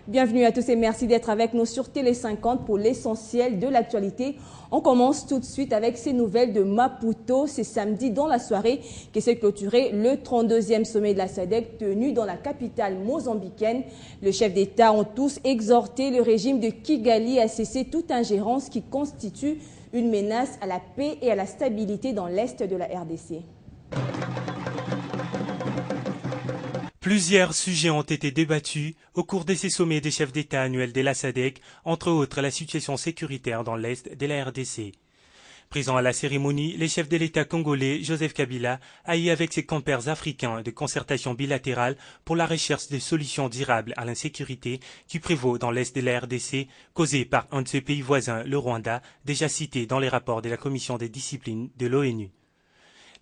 Bienvenue à tous et merci d'être avec nous sur Télé 50 pour l'essentiel de l'actualité. On commence tout de suite avec ces nouvelles de Maputo. C'est samedi dans la soirée que s'est clôturé le 32e sommet de la SADC tenu dans la capitale mozambicaine. Les chefs d'État ont tous exhorté le régime de Kigali à cesser toute ingérence qui constitue une menace à la paix et à la stabilité dans l'est de la RDC. Plusieurs sujets ont été débattus au cours de ces sommets des chefs d'État annuels de la SADC, entre autres la situation sécuritaire dans l'est de la RDC. Présent à la cérémonie, les chefs de l'État congolais, Joseph Kabila, a eu avec ses compères africains de concertation bilatérale pour la recherche de solutions durables à l'insécurité qui prévaut dans l'est de la RDC, causée par un de ses pays voisins, le Rwanda, déjà cité dans les rapports de la commission des disciplines de l'ONU.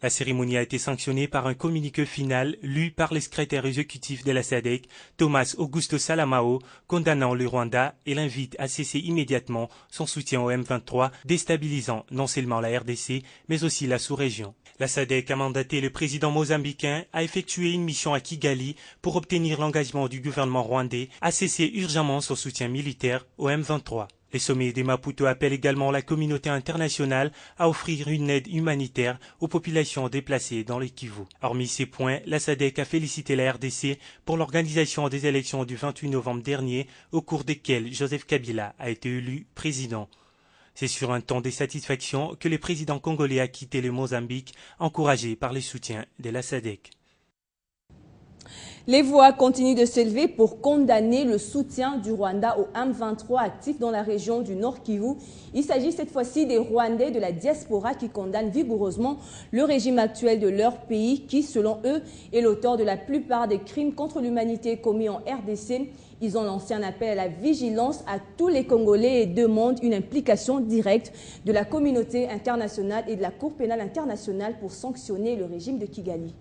La cérémonie a été sanctionnée par un communiqué final lu par le secrétaire exécutif de la SADC, Thomas Augusto Salamao, condamnant le Rwanda et l'invite à cesser immédiatement son soutien au M23, déstabilisant non seulement la RDC, mais aussi la sous-région. La SADC a mandaté le président mozambicain à effectuer une mission à Kigali pour obtenir l'engagement du gouvernement rwandais à cesser urgemment son soutien militaire au M23. Les sommets de Maputo appellent également la communauté internationale à offrir une aide humanitaire aux populations déplacées dans le Kivu. Hormis ces points, la SADC a félicité la RDC pour l'organisation des élections du 28 novembre dernier, au cours desquelles Joseph Kabila a été élu président. C'est sur un ton de satisfaction que le président congolais a quitté le Mozambique, encouragé par les soutiens de la SADC. Les voix continuent de s'élever pour condamner le soutien du Rwanda au M23 actif dans la région du Nord Kivu. Il s'agit cette fois-ci des Rwandais de la diaspora qui condamnent vigoureusement le régime actuel de leur pays qui, selon eux, est l'auteur de la plupart des crimes contre l'humanité commis en RDC. Ils ont lancé un appel à la vigilance à tous les Congolais et demandent une implication directe de la communauté internationale et de la Cour pénale internationale pour sanctionner le régime de Kigali.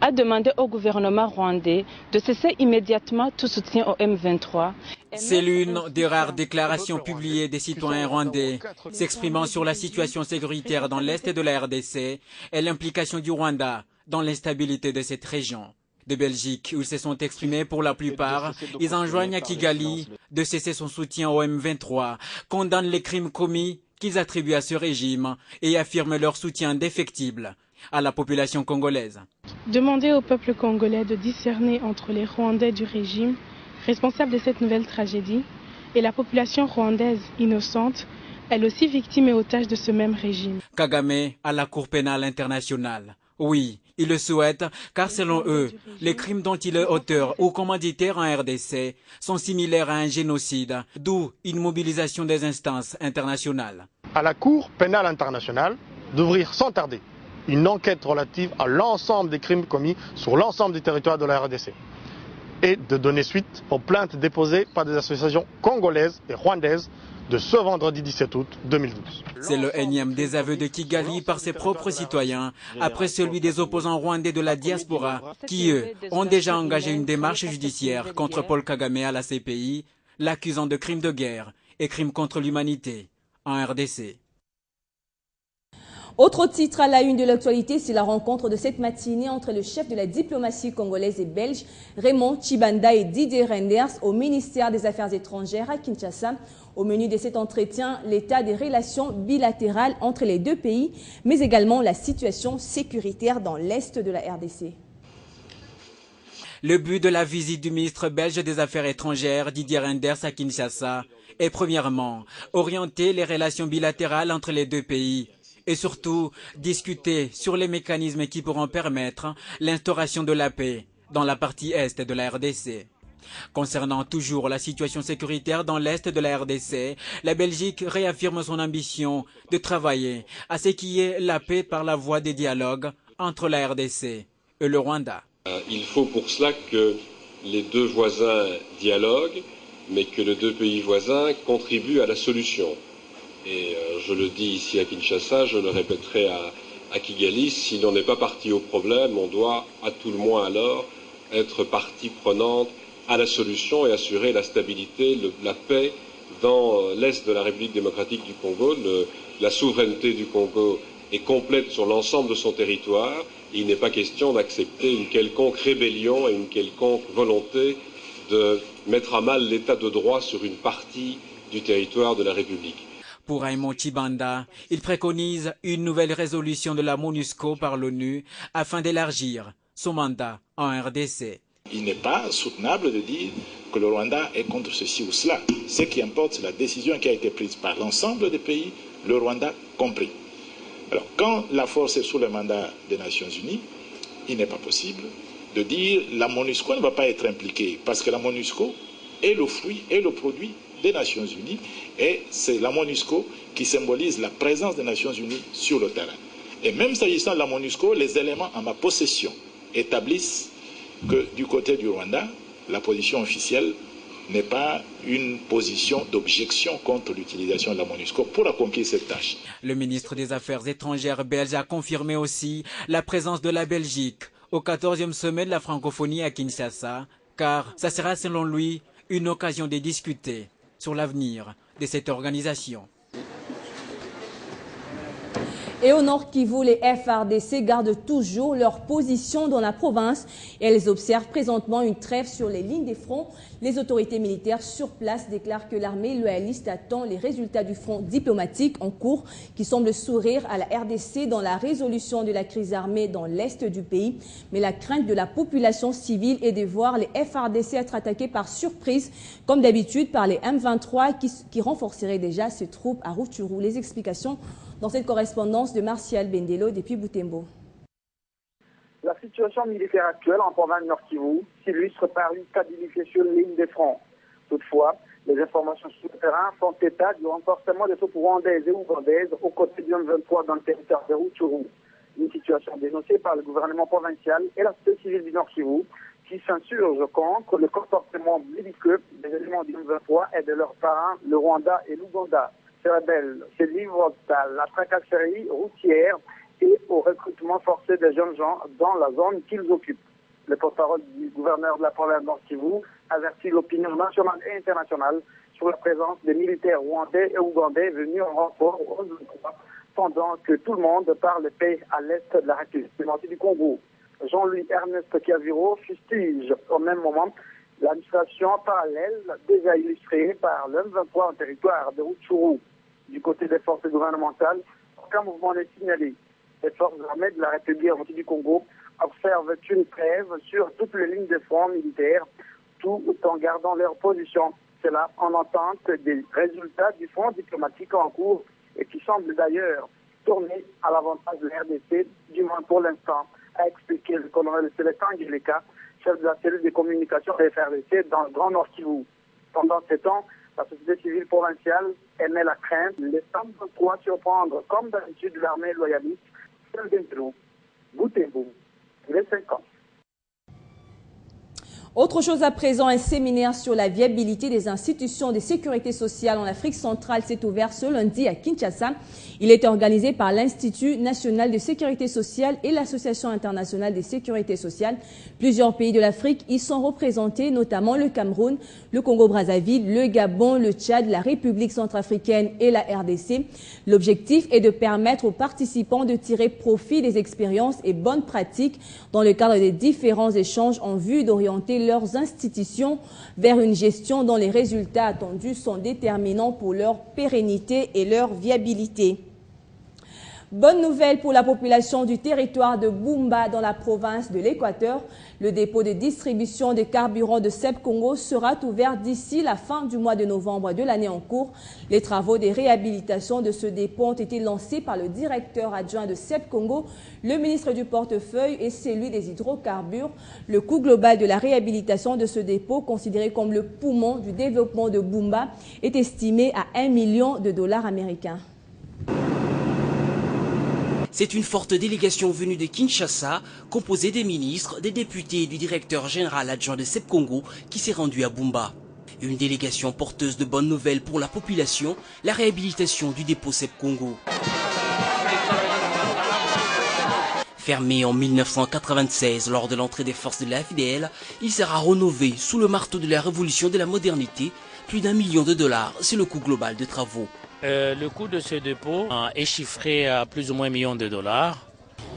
A demandé au gouvernement rwandais de cesser immédiatement tout soutien au M23. C'est l'une des rares déclarations publiées des citoyens rwandais s'exprimant sur la situation sécuritaire dans l'est de la RDC et l'implication du Rwanda dans l'instabilité de cette région. De Belgique, où ils se sont exprimés pour la plupart, ils enjoignent à Kigali de cesser son soutien au M23, condamnent les crimes commis qu'ils attribuent à ce régime et affirment leur soutien indéfectible à la population congolaise. Demander au peuple congolais de discerner entre les Rwandais du régime, responsables de cette nouvelle tragédie, et la population rwandaise innocente, elle aussi victime et otage de ce même régime. Kagame à la Cour pénale internationale. Oui, ils le souhaitent, car selon eux, les crimes dont il est auteur ou commanditaire en RDC sont similaires à un génocide, d'où une mobilisation des instances internationales. À la Cour pénale internationale d'ouvrir sans tarder une enquête relative à l'ensemble des crimes commis sur l'ensemble du territoire de la RDC et de donner suite aux plaintes déposées par des associations congolaises et rwandaises de ce vendredi 17 août 2012. C'est le énième désaveu de Kigali par ses propres citoyens, après celui des opposants rwandais de la diaspora, qui, eux, ont déjà engagé une démarche judiciaire contre Paul Kagame à la CPI, l'accusant de crimes de guerre et crimes contre l'humanité en RDC. Autre titre à la une de l'actualité, c'est la rencontre de cette matinée entre le chef de la diplomatie congolaise et belge, Raymond Tshibanda et Didier Reynders, au ministère des Affaires étrangères à Kinshasa. Au menu de cet entretien, l'état des relations bilatérales entre les deux pays, mais également la situation sécuritaire dans l'est de la RDC. Le but de la visite du ministre belge des Affaires étrangères, Didier Reynders, à Kinshasa, est premièrement orienter les relations bilatérales entre les deux pays, et surtout discuter sur les mécanismes qui pourront permettre l'instauration de la paix dans la partie est de la RDC. Concernant toujours la situation sécuritaire dans l'est de la RDC, la Belgique réaffirme son ambition de travailler à ce qu'il y ait la paix par la voie des dialogues entre la RDC et le Rwanda. Il faut pour cela que les deux voisins dialoguent, mais que les deux pays voisins contribuent à la solution. Et je le dis ici à Kinshasa, je le répéterai à Kigali, si l'on n'est pas parti au problème, on doit à tout le moins alors être partie prenante à la solution et assurer la stabilité, la paix dans l'est de la République démocratique du Congo. La souveraineté du Congo est complète sur l'ensemble de son territoire. Et il n'est pas question d'accepter une quelconque rébellion et une quelconque volonté de mettre à mal l'état de droit sur une partie du territoire de la République. Pour Raymond Tchibanda, il préconise une nouvelle résolution de la MONUSCO par l'ONU afin d'élargir son mandat en RDC. Il n'est pas soutenable de dire que le Rwanda est contre ceci ou cela. Ce qui importe, c'est la décision qui a été prise par l'ensemble des pays, le Rwanda compris. Alors, quand la force est sous le mandat des Nations Unies, il n'est pas possible de dire la MONUSCO ne va pas être impliquée, parce que la MONUSCO est le fruit et le produit des Nations Unies, et c'est la MONUSCO qui symbolise la présence des Nations Unies sur le terrain. Et même s'agissant de la MONUSCO, les éléments à ma possession établissent que du côté du Rwanda, la position officielle n'est pas une position d'objection contre l'utilisation de la MONUSCO pour accomplir cette tâche. Le ministre des Affaires étrangères belge a confirmé aussi la présence de la Belgique au 14e sommet de la francophonie à Kinshasa, car ça sera selon lui une occasion de discuter sur l'avenir de cette organisation. Et au Nord Kivu, les FARDC gardent toujours leur position dans la province et elles observent présentement une trêve sur les lignes des fronts. Les autorités militaires sur place déclarent que l'armée loyaliste attend les résultats du front diplomatique en cours qui semble sourire à la RDC dans la résolution de la crise armée dans l'est du pays. Mais la crainte de la population civile est de voir les FARDC être attaqués par surprise, comme d'habitude par les M23 qui renforceraient déjà ses troupes à Rutshuru. Les explications dans cette correspondance de Martial Bendelo depuis Butembo. La situation militaire actuelle en province Nord Kivu s'illustre par une stabilité sur les lignes des fronts. Toutefois, les informations sur le terrain font état du renforcement des troupes rwandaises et ougandaises aux côtés du M23 dans le territoire de Rutshuru. Une situation dénoncée par le gouvernement provincial et la société civile du Nord Kivu qui s'insurgent contre le comportement belliqueux des éléments du M23 et de leurs parents, le Rwanda et l'Ouganda. Ces rebelles se livrent à la tracasserie routière et au recrutement forcé des jeunes gens dans la zone qu'ils occupent. Le porte-parole du gouverneur de la province Nord Kivu avertit l'opinion nationale et internationale sur la présence des militaires rwandais et ougandais venus en renfort aux M23 pendant que tout le monde parle paix à l'est de la République démocratique du Congo. Jean-Louis Ernest Kiaviro fustige au même moment l'administration parallèle déjà illustrée par l'M23 en territoire de Rutshuru. Du côté des forces gouvernementales, aucun mouvement n'est signalé. Les forces armées de la République démocratique du Congo observent une trêve sur toutes les lignes de front militaires, tout en gardant leur position. Cela en entente des résultats du front diplomatique en cours et qui semble d'ailleurs tourner à l'avantage de la RDC, du moins pour l'instant, a expliqué le colonel Célestin Angelika, chef de la cellule de communication de FRDC dans le Grand Nord Kivu. Pendant ce temps, la société civile provinciale émet la crainte de les M23 surprendre, comme d'habitude, l'armée loyaliste, Butembo, les 5 ans. Autre chose à présent, un séminaire sur la viabilité des institutions de sécurité sociale en Afrique centrale s'est ouvert ce lundi à Kinshasa. Il est organisé par l'Institut national de sécurité sociale et l'Association internationale de sécurité sociale. Plusieurs pays de l'Afrique y sont représentés, notamment le Cameroun, le Congo-Brazzaville, le Gabon, le Tchad, la République centrafricaine et la RDC. L'objectif est de permettre aux participants de tirer profit des expériences et bonnes pratiques dans le cadre des différents échanges en vue d'orienter leurs institutions vers une gestion dont les résultats attendus sont déterminants pour leur pérennité et leur viabilité. Bonne nouvelle pour la population du territoire de Bumba dans la province de l'Équateur. Le dépôt de distribution des carburants de CEP Congo sera ouvert d'ici la fin du mois de novembre de l'année en cours. Les travaux de réhabilitation de ce dépôt ont été lancés par le directeur adjoint de CEP Congo, le ministre du portefeuille et celui des hydrocarbures. Le coût global de la réhabilitation de ce dépôt, considéré comme le poumon du développement de Bumba, est estimé à $1 million américains. C'est une forte délégation venue de Kinshasa, composée des ministres, des députés et du directeur général adjoint de CEP Congo qui s'est rendue à Bumba. Une délégation porteuse de bonnes nouvelles pour la population, la réhabilitation du dépôt CEP Congo. Fermé en 1996 lors de l'entrée des forces de la FDL, il sera rénové sous le marteau de la révolution de la modernité. Plus d'$1 million, c'est le coût global de travaux. Le coût de ce dépôt est chiffré à plus ou moins $1 million.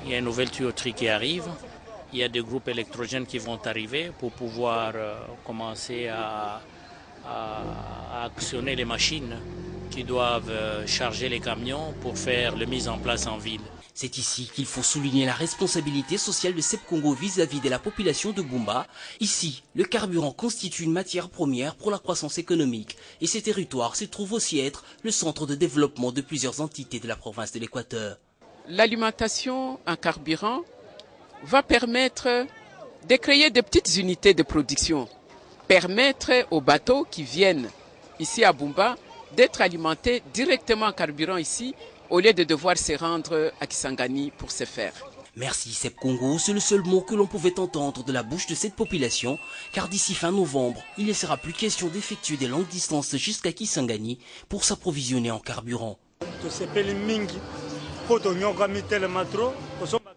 Il y a une nouvelle tuyauterie qui arrive. il y a des groupes électrogènes qui vont arriver pour pouvoir commencer à actionner les machines qui doivent charger les camions pour faire la mise en place en ville. C'est ici qu'il faut souligner la responsabilité sociale de Sep Congo vis-à-vis de la population de Bumba. Ici, le carburant constitue une matière première pour la croissance économique et ces territoires se trouvent aussi être le centre de développement de plusieurs entités de la province de l'Équateur. L'alimentation en carburant va permettre de créer des petites unités de production, permettre aux bateaux qui viennent ici à Bumba d'être alimentés directement en carburant ici, au lieu de devoir se rendre à Kisangani pour se faire. Merci Sep Congo, c'est le seul mot que l'on pouvait entendre de la bouche de cette population, car d'ici fin novembre, il ne sera plus question d'effectuer des longues distances jusqu'à Kisangani pour s'approvisionner en carburant.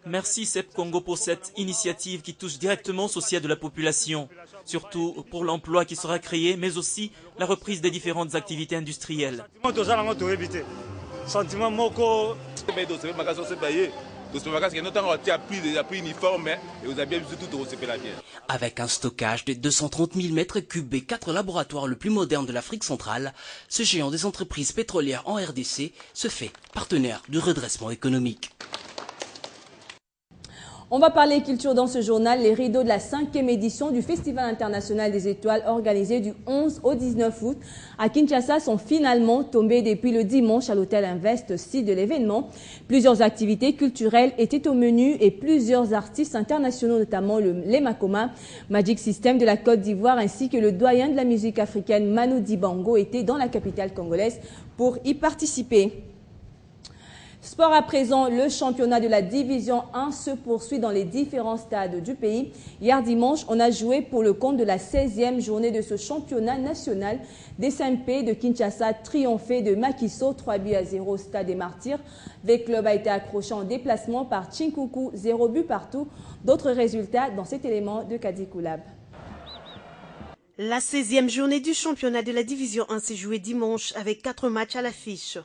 Merci Sep Congo pour cette initiative qui touche directement au social de la population, surtout pour l'emploi qui sera créé, mais aussi la reprise des différentes activités industrielles. Avec un stockage de 230 000 mètres cubes et 4 laboratoires le plus modernes de l'Afrique centrale, ce géant des entreprises pétrolières en RDC se fait partenaire du redressement économique. On va parler culture dans ce journal. Les rideaux de la 5e édition du Festival international des étoiles organisé du 11 au 19 août à Kinshasa sont finalement tombés depuis le dimanche à l'hôtel Invest, site de l'événement. Plusieurs activités culturelles étaient au menu et plusieurs artistes internationaux, notamment le Lemakoma, Magic System de la Côte d'Ivoire ainsi que le doyen de la musique africaine Manu Dibango étaient dans la capitale congolaise pour y participer. Sport à présent, le championnat de la division 1 se poursuit dans les différents stades du pays. Hier dimanche, on a joué pour le compte de la 16e journée de ce championnat national. Des SMP de Kinshasa triomphé de Makiso, 3-0 au stade des Martyrs. Le club a été accroché en déplacement par Chinkuku, 0 but partout. D'autres résultats dans cet élément de Kadi Koulab. La 16e journée du championnat de la division 1 s'est jouée dimanche avec 4 matchs à l'affiche.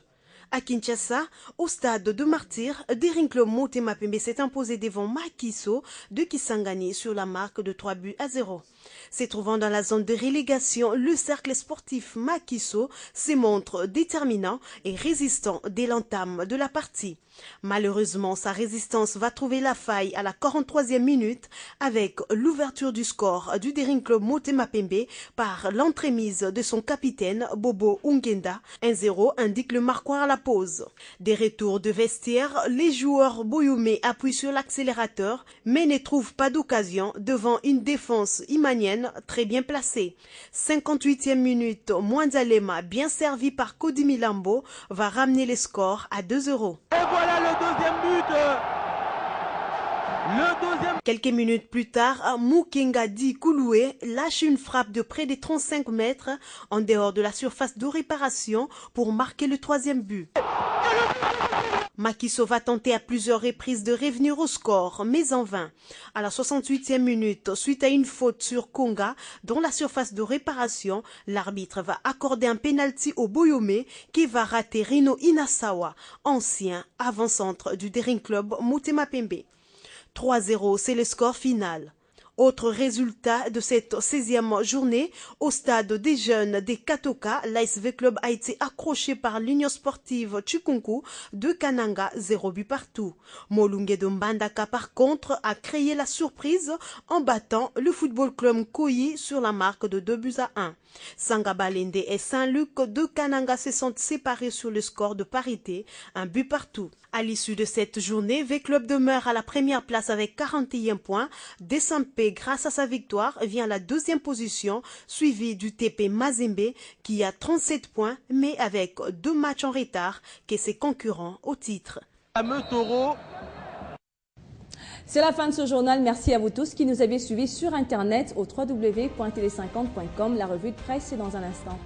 À Kinshasa, au stade de Martyrs, Daring Club Motema Pembe s'est imposé devant Makiso de Kisangani sur la marque de 3-0. Se trouvant dans la zone de relégation, le cercle sportif Makiso se montre déterminant et résistant dès l'entame de la partie. Malheureusement, sa résistance va trouver la faille à la 43e minute avec l'ouverture du score du Daring Club Motema Pembe par l'entremise de son capitaine Bobo Ungenda. 1-0 indique le marquoir à la pause. Des retours de vestiaire, les joueurs Boyoumé appuient sur l'accélérateur mais ne trouvent pas d'occasion devant une défense imanienne très bien placée. 58e minute, Mwanzalema, bien servi par Kodi Milambo, va ramener les scores à 2-0. Et voilà le deuxième but. Quelques minutes plus tard, Mukenga Di Kouloué lâche une frappe de près de 35 mètres en dehors de la surface de réparation pour marquer le 3e but. Makiso va tenter à plusieurs reprises de revenir au score, mais en vain. À la 68e minute, suite à une faute sur Konga, dans la surface de réparation, l'arbitre va accorder un pénalty au Boyomé qui va rater Rino Inasawa, ancien avant-centre du Daring Club Motema Pembe. 3-0, c'est le score final. Autre résultat de cette 16e journée, au stade des jeunes des Katoka, l'ASV Club a été accroché par l'Union sportive Chikunku de Kananga, 0 but partout. Molunge de Mbandaka par contre a créé la surprise en battant le Football Club Koyi sur la marque de 2-1. Sangabalende et Saint-Luc de Kananga se sont séparés sur le score de parité, 1 but partout. À l'issue de cette journée, V-Club demeure à la première place avec 41 points. Desampé, grâce à sa victoire, vient à la 2e position, suivi du TP Mazembe qui a 37 points, mais avec 2 matchs en retard que ses concurrents au titre. C'est la fin de ce journal. Merci à vous tous qui nous avez suivis sur Internet au www.tele50.com. La revue de presse, c'est dans un instant.